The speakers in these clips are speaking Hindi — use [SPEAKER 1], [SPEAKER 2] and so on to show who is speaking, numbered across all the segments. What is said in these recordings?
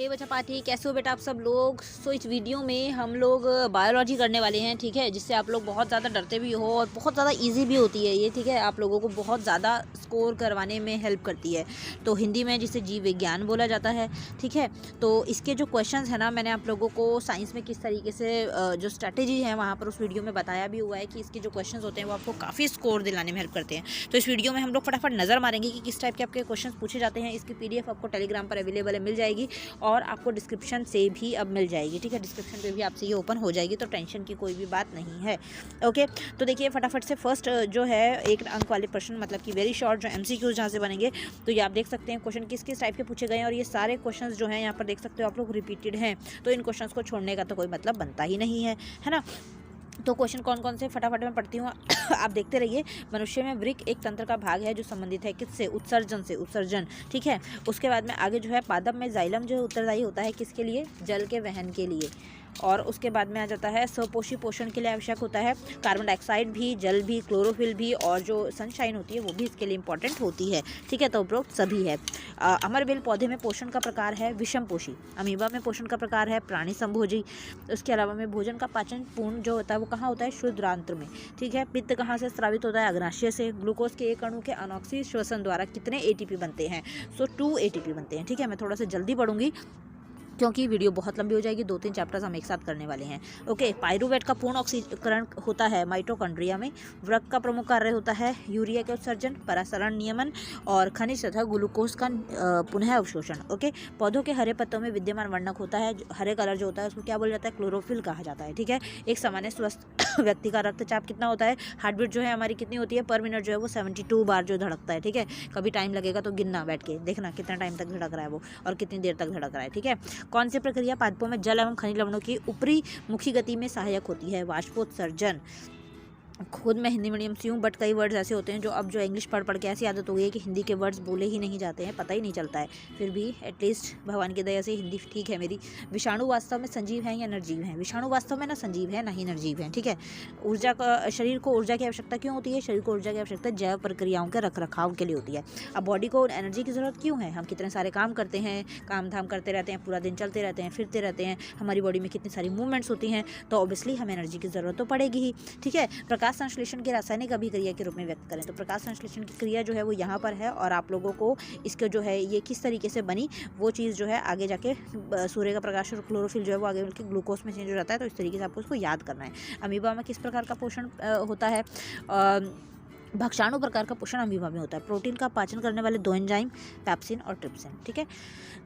[SPEAKER 1] हे बच्चा पाठी, कैसे हो बेटा आप सब लोग। इस वीडियो में हम लोग बायोलॉजी करने वाले हैं, ठीक है, जिससे आप लोग बहुत ज़्यादा डरते भी हो और बहुत ज़्यादा इजी भी होती है ये, ठीक है, आप लोगों को बहुत ज़्यादा स्कोर करवाने में हेल्प करती है। तो हिंदी में जिसे जीव विज्ञान बोला जाता है, ठीक है। तो इसके जो क्वेश्चंस है ना, मैंने आप लोगों को साइंस में किस तरीके से जो स्ट्रैटेजी है वहाँ पर उस वीडियो में बताया भी हुआ है कि इसके जो क्वेश्चंस होते हैं वो आपको काफ़ी स्कोर दिलाने में हेल्प करते हैं। तो इस वीडियो में हम लोग फटाफट नज़र मारेंगे कि किस टाइप के आपके क्वेश्चन पूछे जाते हैं। इसकी PDF आपको टेलीग्राम पर अवेलेबल है, मिल जाएगी और आपको डिस्क्रिप्शन से भी अब मिल जाएगी, ठीक है। डिस्क्रिप्शन पे भी आपसे ये ओपन हो जाएगी, तो टेंशन की कोई भी बात नहीं है। ओके, तो देखिए फटाफट से फर्स्ट जो है 1 अंक वाले प्रश्न, मतलब कि वेरी शॉर्ट जो MCQs जहाँ से बनेंगे, तो ये आप देख सकते हैं क्वेश्चन किस किस टाइप के पूछे गए हैं और ये सारे क्वेश्चन जो हैं यहाँ पर देख सकते हो आप लोग रिपीटेड हैं। तो इन क्वेश्चन को छोड़ने का तो कोई मतलब बनता ही नहीं है ना। तो क्वेश्चन कौन कौन से फटाफट मैं पढ़ती हूँ आप देखते रहिए। मनुष्य में वृक्क एक तंत्र का भाग है जो संबंधित है किससे, उत्सर्जन से, उत्सर्जन, ठीक है। उसके बाद में आगे जो है पादप में जाइलम जो उत्तरदायी होता है किसके लिए, जल के वहन के लिए। और उसके बाद में आ जाता है स्वपोषी पोषण के लिए आवश्यक होता है कार्बन डाइऑक्साइड भी, जल भी, क्लोरोफिल भी, और जो सनशाइन होती है वो भी इसके लिए इंपॉर्टेंट होती है, ठीक है। तो उपरोक्त सभी है। अमरबेल पौधे में पोषण का प्रकार है विषमपोषी, अमीबा में पोषण का प्रकार है प्राणी संभोजी। उसके अलावा में भोजन का पाचन पूर्ण जो होता है वो कहाँ होता है, शुद्रांत्र में, ठीक है। पित्त कहाँ से स्रावित होता है, अग्नाशय से। ग्लूकोज के एक अणु के अनॉक्सी श्वसन द्वारा कितने ATP बनते हैं, 2 ATP बनते हैं, ठीक है। मैं थोड़ा सा जल्दी पढ़ूंगी क्योंकि वीडियो बहुत लंबी हो जाएगी, 2-3 चैप्टर्स हम एक साथ करने वाले हैं। ओके, पायरुवेट का पूर्ण ऑक्सीकरण होता है माइटोकॉन्ड्रिया में। वृक्क का प्रमुख कार्य होता है यूरिया के उत्सर्जन, परासरण नियमन और खनिज तथा ग्लूकोज का पुनः अवशोषण। ओके, पौधों के हरे पत्तों में विद्यमान वर्णक होता है, हरे कलर जो होता है उसको क्या बोला जाता है, क्लोरोफिल कहा जाता है, ठीक है। एक सामान्य स्वस्थ व्यक्ति का रक्तचाप कितना होता है, हार्ट बीट जो है हमारी कितनी होती है पर मिनट जो है वो 72 बार जो धड़कता है, ठीक है। कभी टाइम लगेगा तो गिनना बैठ के, देखना कितना टाइम तक धड़क रहा है वो और कितनी देर तक धड़क रहा है, ठीक है। कौन सी प्रक्रिया पादपों में जल एवं खनिज लवणों की ऊपरी मुखी गति में सहायक होती है, वाष्पोत्सर्जन। खुद मैं हिंदी मीडियम से हूँ बट कई वर्ड्स ऐसे होते हैं जो अब जो इंग्लिश पढ़ के ऐसी आदत हो गई है कि हिंदी के वर्ड्स बोले ही नहीं जाते हैं, पता ही नहीं चलता है। फिर भी एटलीस्ट भगवान की दया से हिंदी ठीक है मेरी। विषाणु वास्तव में संजीव हैं या निर्जीव हैं, विषाणु वास्तव में ना संजीव है ना ही निर्जीव है, ठीक है। ऊर्जा का, शरीर को ऊर्जा की आवश्यकता क्यों होती है, शरीर को ऊर्जा की आवश्यकता जैव प्रक्रियाओं के रखरखाव के लिए होती है। अब बॉडी को एनर्जी की ज़रूरत क्यों है, हम कितने सारे काम करते हैं, काम धाम करते रहते हैं, पूरा दिन चलते रहते हैं, फिरते रहते हैं, हमारी बॉडी में कितनी सारी मूवमेंट्स होती हैं, तो ऑब्वियसली हमें एनर्जी की ज़रूरत तो पड़ेगी ही, ठीक है। प्रकाश संश्लेषण की रासायनिक अभिक्रिया के रूप में व्यक्त करें, तो प्रकाश संश्लेषण की क्रिया जो है वो यहाँ पर है और आप लोगों को इसके जो है ये किस तरीके से बनी वो चीज़ जो है आगे जाके सूर्य का प्रकाश और क्लोरोफिल जो है वो आगे मिलकर ग्लूकोज में चेंज हो जाता है, तो इस तरीके से आपको उसको याद करना है। अमीबा में किस प्रकार का पोषण होता है, भक्षाणु प्रकार का पोषण अमीबा में होता है। प्रोटीन का पाचन करने वाले 2 एंजाइम पैप्सिन और ट्रिप्सिन, ठीक है।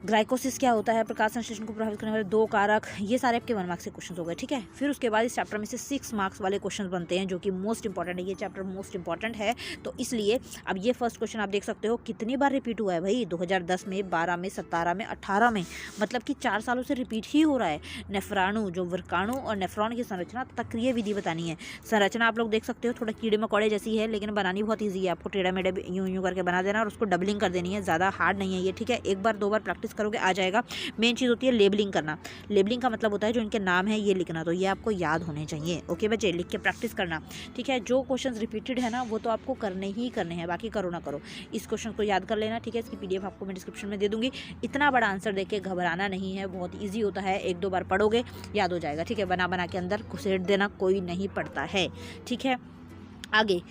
[SPEAKER 1] ग्लाइकोसिस क्या होता है, प्रकाश संश्लेषण को प्रभावित करने वाले 2 कारक। ये सारे आपके 1 मार्क्स के क्वेश्चन हो गए, ठीक है। फिर उसके बाद इस चैप्टर में से 6 मार्क्स वाले क्वेश्चन बनते हैं जो कि मोस्ट इंपॉर्टेंट है, ये चैप्टर मोस्ट इंपॉर्टेंट है, तो इसलिए अब ये फर्स्ट क्वेश्चन आप देख सकते हो कितनी बार रिपीट हुआ है भाई, 2010 में, 12 में, 17 में, 18 में, मतलब कि 4 सालों से रिपीट ही हो रहा है। नेफ्राणु जो वर्काणु और नेफ्रॉन की संरचना तथा क्रिया विधि बतानी है। संरचना आप लोग देख सकते हो थोड़ा कीड़े मकोड़े जैसी है लेकिन बनानी बहुत ईजी है, आपको टेढ़ा मेढ़ा यूं करके बना देना और उसको डबलिंग कर देनी है, ज़्यादा हार्ड नहीं है ये, ठीक है। 1 बार 2 बार प्रैक्टिस करोगे आ जाएगा। मेन चीज़ होती है लेबलिंग करना, लेबलिंग का मतलब होता है जो इनके नाम है ये लिखना, तो ये आपको याद होने चाहिए। ओके बच्चे, लिख के प्रैक्टिस करना, ठीक है। जो क्वेश्चन रिपीटेड है ना वो तो आपको करने ही करने हैं, बाकी करो ना करो, इस क्वेश्चन को याद कर लेना, ठीक है। इसकी PDF आपको मैं डिस्क्रिप्शन में दे दूंगी। इतना बड़ा आंसर देख के घबराना नहीं है, बहुत ईजी होता है, 1-2 बार पढ़ोगे याद हो जाएगा, ठीक है। बना के अंदर घुसेड़ देना कोई नहीं पड़ता है, ठीक है। आगे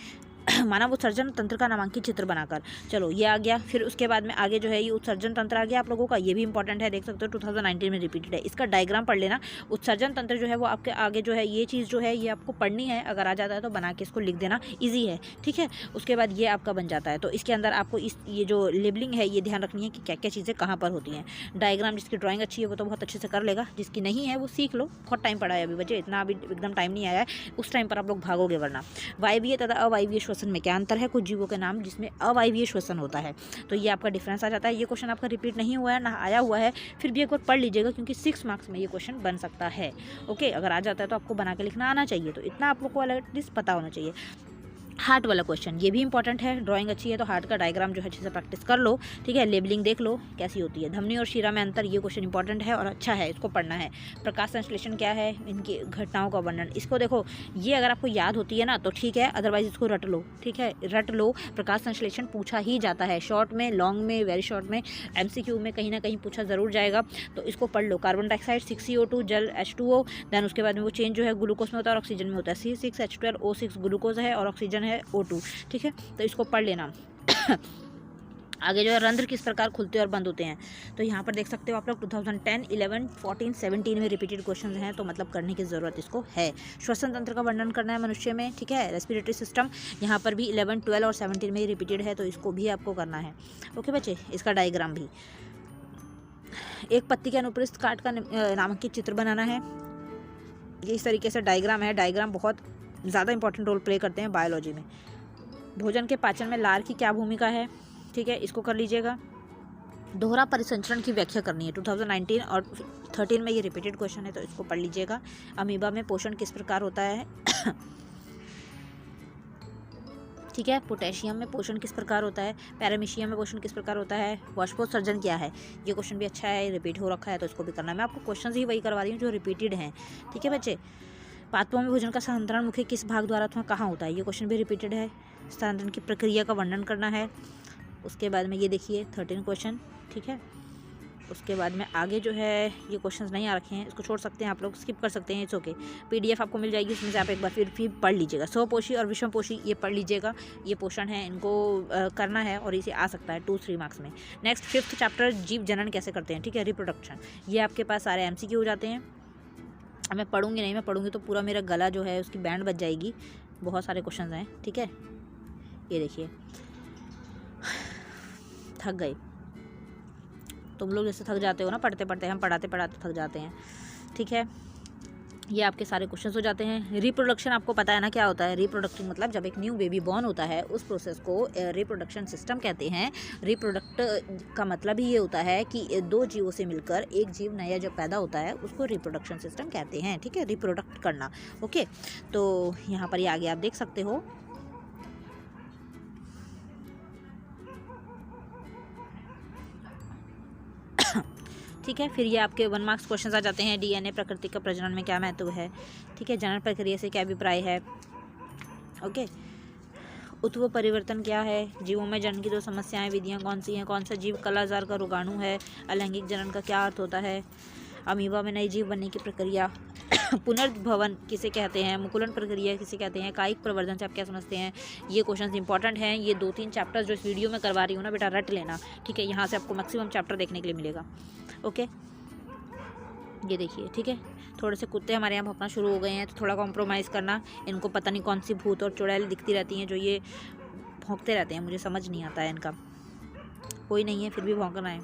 [SPEAKER 1] मानव उत्सर्जन तंत्र का नामांकित चित्र बनाकर, चलो ये आ गया। फिर उसके बाद में आगे जो है ये उत्सर्जन तंत्र आ गया आप लोगों का, ये भी इंपॉर्टेंट है, देख सकते हो 2019 में रिपीटेड है। इसका डायग्राम पढ़ लेना। उत्सर्जन तंत्र जो है वो आपके आगे जो है ये चीज़ जो है ये आपको पढ़नी है, अगर आ जाता है तो बना के इसको लिख देना, ईजी है, ठीक है। उसके बाद ये आपका बन जाता है, तो इसके अंदर आपको ये जो लेबलिंग है ये ध्यान रखनी है कि क्या क्या चीज़ें कहाँ पर होती हैं। डायग्राम जिसकी ड्राइंग अच्छी है वो तो बहुत अच्छे से कर लेगा, जिसकी नहीं है वो सीख लो, बहुत टाइम पड़ा है अभी बच्चे, इतना अभी एकदम टाइम नहीं आया है, उस टाइम पर आप लोग भागोगे वरना। वायवीय तथा अवायवीय श्वसन में क्या अंतर है, कुछ जीवों के नाम जिसमें अवायवीय श्वसन होता है, तो ये आपका डिफरेंस आ जाता है। ये क्वेश्चन आपका रिपीट नहीं हुआ है ना आया हुआ है, फिर भी एक बार पढ़ लीजिएगा क्योंकि 6 मार्क्स में ये क्वेश्चन बन सकता है। ओके, अगर आ जाता है तो आपको बना के लिखना आना चाहिए, तो इतना आप लोग को एटलीस्ट पता होना चाहिए। हार्ट वाला क्वेश्चन, ये भी इंपॉर्टेंट है। ड्राइंग अच्छी है तो हार्ट का डायग्राम जो है अच्छे से प्रैक्टिस कर लो, ठीक है। लेबलिंग देख लो कैसी होती है। धमनी और शीरा में अंतर, ये क्वेश्चन इंपॉर्टेंट है और अच्छा है, इसको पढ़ना है। प्रकाश संश्लेषण क्या है, इनकी घटनाओं का वर्णन, इसको देखो, ये अगर आपको याद होती है ना तो ठीक है, अदरवाइज इसको रट लो, ठीक है, रट लो। प्रकाश संश्लेषण पूछा ही जाता है, शॉर्ट में, लॉन्ग में, वेरी शॉर्ट में, MCQ में कहीं ना कहीं पूछा ज़रूर जाएगा, तो इसको पढ़ लो। कार्बन डाइऑक्साइड 6CO2, जल H2O, देन उसके बाद में वो चेंज जो है ग्लूकोज में होता है और ऑक्सीजन में होता है। C6H12O6 ग्लूकोज है और ऑक्सीजन है O2, ठीक है, तो इसको पढ़ लेना। आगे जो है रंध्र किस प्रकार खुलते हैं और बंद होते हैं, तो यहाँ पर देख सकते हो आप लोग 2010, 11, 14, 17 में रिपीटेड क्वेश्चन हैं, तो मतलब करने की ज़रूरत इसको है। श्वसन तंत्र का वर्णन करना है मनुष्य में, ठीक है। रेस्पिरेटरी सिस्टम यहाँ पर भी 11, 12 और 17 में ही रिपीटेड है, तो इसको भी आपको करना है। ओके बच्चे, इसका डायग्राम भी। एक पत्ती के अनुप्रस्थ काट का नामांकित चित्र बनाना है। ये इस तरीके से डायग्राम है। डायग्राम बहुत ज़्यादा इंपॉर्टेंट रोल प्ले करते हैं बायोलॉजी में। भोजन के पाचन में लार की क्या भूमिका है, ठीक है, इसको कर लीजिएगा। दोहरा परिसंचरण की व्याख्या करनी है, 2019 और 13 में ये रिपीटेड क्वेश्चन है, तो इसको पढ़ लीजिएगा। अमीबा में पोषण किस प्रकार होता है, ठीक है। पोटेशियम में पोषण किस प्रकार होता है, पैरामीशियम में पोषण किस प्रकार होता है, वाष्पोत्सर्जन क्या है, ये क्वेश्चन भी अच्छा है, रिपीट हो रखा है, तो इसको भी करना है। मैं आपको क्वेश्चन ही वही करवा रही हूँ जो रिपीटेड हैं, ठीक है बच्चे। पादपों में भोजन का स्थानांतरण मुख्य किस भाग द्वारा अथवा कहाँ होता है, ये क्वेश्चन भी रिपीटेड है। स्थानांतरण की प्रक्रिया का वर्णन करना है। उसके बाद में ये देखिए 13 क्वेश्चन, ठीक है। उसके बाद में आगे जो है ये क्वेश्चंस नहीं आ रखे हैं, इसको छोड़ सकते हैं आप लोग, स्किप कर सकते हैं, इट्स ओके। PDF आपको मिल जाएगी, उसमें से आप एक बार फिर पढ़ लीजिएगा। स्वपोषी और विषमपोषी ये पढ़ लीजिएगा, ये पोषण है, इनको करना है और इसे आ सकता है 2-3 मार्क्स में। नेक्स्ट 5th चैप्टर, जीव जनन कैसे करते हैं, ठीक है, रिप्रोडक्शन। ये आपके पास सारे MCQ हो जाते हैं। मैं पढ़ूंगी नहीं, मैं पढ़ूंगी तो पूरा मेरा गला जो है उसकी बैंड बज जाएगी, बहुत सारे क्वेश्चन हैं, ठीक है। ये देखिए, थक गए तुम लोग, जैसे थक जाते हो ना पढ़ते पढ़ते, हम पढ़ाते पढ़ाते थक जाते हैं, ठीक है। ये आपके सारे क्वेश्चंस हो जाते हैं। रिप्रोडक्शन आपको पता है ना क्या होता है। रिप्रोडक्शन मतलब जब एक न्यू बेबी बॉर्न होता है, उस प्रोसेस को रिप्रोडक्शन सिस्टम कहते हैं। रिप्रोडक्ट का मतलब ही ये होता है कि 2 जीवों से मिलकर एक जीव नया जब पैदा होता है, उसको रिप्रोडक्शन सिस्टम कहते हैं, ठीक है, रिप्रोडक्ट करना। ओके, तो यहाँ पर ये आगे आप देख सकते हो। ठीक है, फिर ये आपके 1 मार्क्स क्वेश्चन आ जाते हैं। DNA प्रकृति का प्रजनन में क्या महत्व है, ठीक है। जनन प्रक्रिया से क्या अभिप्राय है, ओके। उत्व परिवर्तन क्या है, जीवों में जनन की 2 समस्याएं, विधियां कौन सी हैं, कौन सा जीव कालाजार का रोगाणु है, अलैंगिक जनन का क्या अर्थ होता है, अमीबा में नई जीव बनने की प्रक्रिया, पुनर्भवन किसे कहते हैं, मुकुलन प्रक्रिया किसे कहते हैं, कायिक प्रवर्धन से आप क्या समझते हैं। ये क्वेश्चंस इंपॉर्टेंट हैं। ये 2-3 चैप्टर्स जो इस वीडियो में करवा रही हूँ ना बेटा, रट लेना, ठीक है। यहाँ से आपको मैक्सिमम चैप्टर देखने के लिए मिलेगा, ओके। ये देखिए, ठीक है। थोड़े से कुत्ते हमारे यहाँ भौंकना शुरू हो गए हैं, तो थोड़ा कॉम्प्रोमाइज़ करना। इनको पता नहीं कौन सी भूत और चुड़ैल दिखती रहती हैं जो ये भौंकते रहते हैं, मुझे समझ नहीं आता है इनका। कोई नहीं है फिर भी भौंकना है,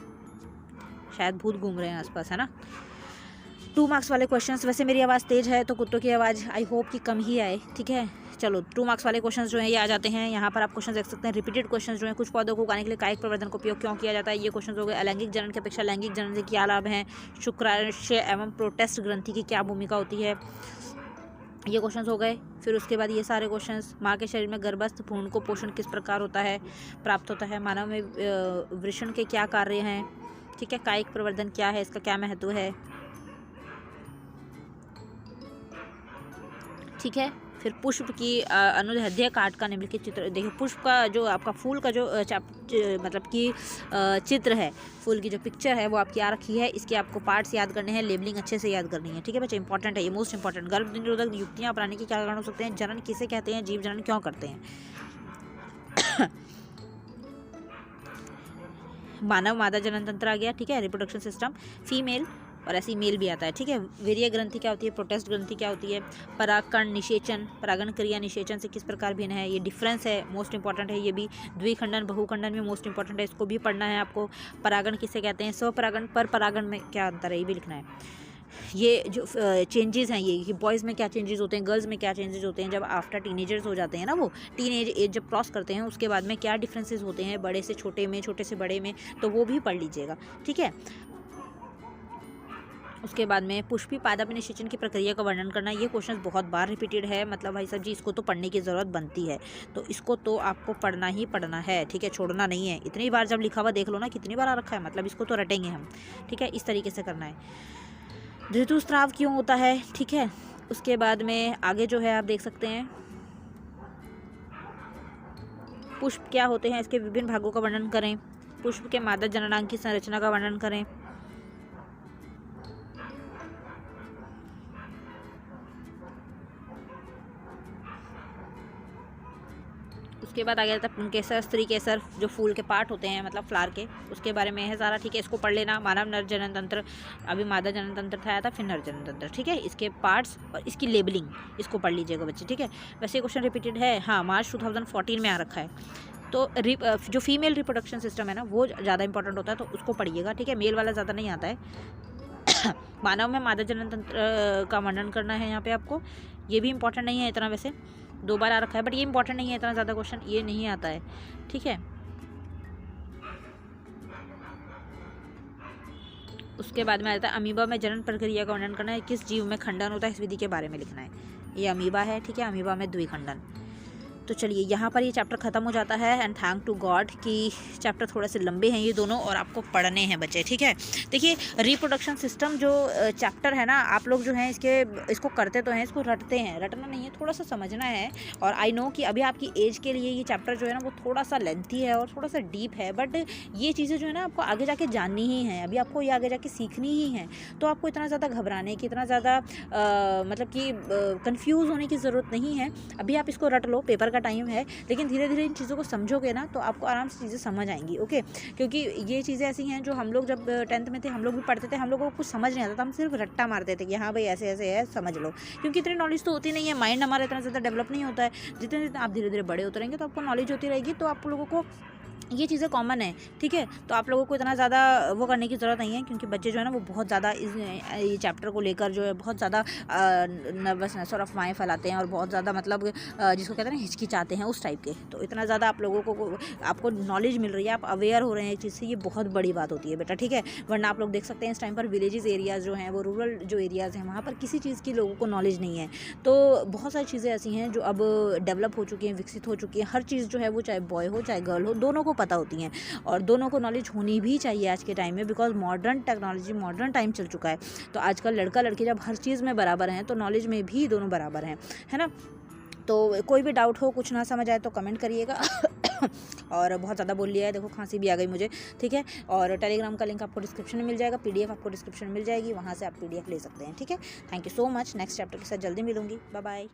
[SPEAKER 1] शायद भूत घूम रहे हैं आसपास, है ना। 2 मार्क्स वाले क्वेश्चंस, वैसे मेरी आवाज़ तेज़ है तो कुत्तों की आवाज़ आई होप कि कम ही आए, ठीक है। चलो 2 मार्क्स वाले क्वेश्चंस जो हैं ये आ जाते हैं। यहाँ पर आप क्वेश्चन देख सकते हैं। रिपीटेड क्वेश्चंस जो हैं, कुछ पौधों को उगाने के लिए कायिक प्रवर्धन का उपयोग क्यों किया जाता है, ये क्वेश्चन हो गए। अलैंगिक जनन की अपेक्षा लैंगिक जनन से क्या लाभ हैं, शुक्राशय एवं प्रोटेस्ट ग्रंथि की क्या भूमिका होती है, ये क्वेश्चंस हो गए। फिर उसके बाद ये सारे क्वेश्चंस, माँ के शरीर में गर्भस्थ भ्रूण को पोषण किस प्रकार होता है, प्राप्त होता है, मानव में वृषण के क्या कार्य हैं, ठीक है, कायिक प्रवर्धन क्या है, इसका क्या महत्व है, ठीक है। फिर पुष्प की अनुदैर्ध्य काट का निम्नलिखित चित्र, देखिए पुष्प का जो आपका फूल का जो मतलब कि चित्र है, फूल की जो पिक्चर है वो आपकी आ रखी है। इसके आपको पार्ट्स याद करने हैं, लेबलिंग अच्छे से याद करनी है, ठीक है बच्चे, इंपॉर्टेंट है ये, मोस्ट इंपॉर्टेंट। गर्भ निरोधक युक्तियाँ अपनाने के क्या कारण हो सकते हैं, जनन किसे कहते हैं, जीव जनन क्यों करते हैं। मानव मादा जनन तंत्र आ गया, ठीक है, रिप्रोडक्शन सिस्टम, फीमेल और ऐसी मेल भी आता है, ठीक है। वीर्य ग्रंथि क्या होती है, प्रोटेस्ट ग्रंथि क्या होती है, परागकण निषेचन, परागण क्रिया निषेचन से किस प्रकार भिन्न है, ये डिफरेंस है, मोस्ट इंपॉर्टेंट है ये भी। द्विखंडन बहुखंडन में मोस्ट इंपॉर्टेंट है, इसको भी पढ़ना है आपको। परागण किसे कहते हैं, स्वपरागण पर परागण में क्या अंतर है, ये भी लिखना है। ये जो चेंजेस हैं, ये बॉयज़ में क्या चेंजेस होते हैं, गर्ल्स में क्या चेंजेस होते हैं जब आफ्टर टीनेजर्स हो जाते हैं ना, वो टीनेज एज जब क्रॉस करते हैं, उसके बाद में क्या डिफरेंसेस होते हैं बड़े से छोटे में, छोटे से बड़े में, तो वो भी पढ़ लीजिएगा, ठीक है। उसके बाद में पुष्पी पादप निषेचन की प्रक्रिया का वर्णन करना। ये क्वेश्चन बहुत बार रिपीटेड है, मतलब भाई साहब जी इसको तो पढ़ने की ज़रूरत बनती है, तो इसको तो आपको पढ़ना ही पढ़ना है, ठीक है, छोड़ना नहीं है। इतनी बार जब लिखा हुआ देख लो ना कितनी बार आ रखा है, मतलब इसको तो रटेंगे हम, ठीक है, इस तरीके से करना है। ऋतुस्राव क्यों होता है, ठीक है। उसके बाद में आगे जो है आप देख सकते हैं पुष्प क्या होते हैं, इसके विभिन्न भागों का वर्णन करें। पुष्प के मादा जननांग की संरचना का वर्णन करें। उसके बाद आ गया था पुंकेसर, स्त्री केसर, जो फूल के पार्ट होते हैं मतलब फ्लावर के, उसके बारे में है सारा, ठीक है। इसको पढ़ लेना। मानव नर जनन तंत्र, अभी मादा जनन तंत्र था आया था, फिर नर जनन तंत्र, ठीक है। इसके पार्ट्स और इसकी लेबलिंग इसको पढ़ लीजिएगा बच्चे, ठीक है। वैसे क्वेश्चन रिपीटेड है, हाँ, मार्च 2014 में आ रखा है। तो जो फीमेल रिप्रोडक्शन सिस्टम है ना वो ज़्यादा इंपॉर्टेंट होता है, तो उसको पढ़िएगा, ठीक है। मेल वाला ज़्यादा नहीं आता है। मानव में मादा जनन तंत्र का वर्णन करना है यहाँ पे आपको। ये भी इंपॉर्टेंट नहीं है इतना, वैसे 2 बार आ रखा है, बट ये इंपॉर्टेंट नहीं है इतना ज़्यादा, क्वेश्चन ये नहीं आता है, ठीक है। उसके बाद में आता है अमीबा में जनन प्रक्रिया का वर्णन करना है। किस जीव में खंडन होता है, इस विधि के बारे में लिखना है। ये अमीबा है, ठीक है, अमीबा में द्विखंडन। तो चलिए यहाँ पर ये चैप्टर ख़त्म हो जाता है, एंड थैंक टू गॉड कि चैप्टर थोड़े से लंबे हैं ये दोनों, और आपको पढ़ने हैं बच्चे, ठीक है। देखिए रिप्रोडक्शन सिस्टम जो चैप्टर है ना, आप लोग जो हैं इसको करते तो हैं, इसको रटते हैं, रटना नहीं है, थोड़ा सा समझना है। और आई नो कि अभी आपकी एज के लिए ये चैप्टर जो है ना वो थोड़ा सा लेंथी है और थोड़ा सा डीप है, बट ये चीज़ें जो है ना आपको आगे जाके जाननी ही हैं, अभी आपको ये आगे जाके सीखनी ही हैं। तो आपको इतना ज़्यादा घबराने की, इतना ज़्यादा मतलब कि कन्फ्यूज़ होने की ज़रूरत नहीं है। अभी आप इसको रट लो, पेपर का टाइम है, लेकिन धीरे धीरे इन चीज़ों को समझोगे ना तो आपको आराम से चीज़ें समझ आएंगी, ओके। क्योंकि ये चीज़ें ऐसी हैं जो हम लोग जब 10th में थे हम लोग भी पढ़ते थे, हम लोगों को कुछ समझ नहीं आता था, हम सिर्फ रट्टा मारते थे कि हाँ भाई ऐसे ऐसे है, समझ लो। क्योंकि इतनी नॉलेज तो होती नहीं है, माइंड हमारा इतना ज़्यादा डेवलप नहीं होता है। जितने जितने आप धीरे धीरे बड़े होते रहेंगे तो आपको नॉलेज होती रहेगी, तो आप लोगों को ये चीज़ें कॉमन है, ठीक है। तो आप लोगों को इतना ज़्यादा वो करने की ज़रूरत नहीं है, क्योंकि बच्चे जो है ना वो बहुत ज़्यादा ये चैप्टर को लेकर जो है बहुत ज़्यादा नर्वसनेस और अफवाहें फैलाते हैं, और बहुत ज़्यादा मतलब जिसको कहते हैं ना हिचकिचाते हैं उस टाइप के। तो इतना ज़्यादा आप लोगों को आपको नॉलेज मिल रही है, आप अवेयर हो रहे हैं एक चीज़ से, ये बहुत बड़ी बात होती है बेटा, ठीक है। वरना आप लोग देख सकते हैं इस टाइम पर विलेजेस एरियाज़ जो हैं, वो रूरल जो एरियाज़ हैं, वहाँ पर किसी चीज़ की लोगों को नॉलेज नहीं है। तो बहुत सारी चीज़ें ऐसी हैं जो अब डेवलप हो चुकी हैं, विकसित हो चुकी हैं। हर चीज़ जो है वो चाहे बॉय हो चाहे गर्ल हो, दोनों को पता होती हैं, और दोनों को नॉलेज होनी भी चाहिए आज के टाइम में, because modern technology, modern time चल चुका है। तो आजकल लड़का लड़की जब हर चीज़ में बराबर हैं तो नॉलेज में भी दोनों बराबर हैं, है ना। तो कोई भी डाउट हो, कुछ ना समझ आए तो कमेंट करिएगा। और बहुत ज़्यादा बोल लिया है, देखो खांसी भी आ गई मुझे, ठीक है। और टेलीग्राम का लिंक आपको डिस्क्रिप्शन में मिल जाएगा, PDF आपको डिस्क्रिप्शन में मिल जाएगी, वहाँ से आप PDF ले सकते हैं, ठीक है। Thank you so much. Next chapter के साथ जल्दी मिलूंगी, बाय बाय।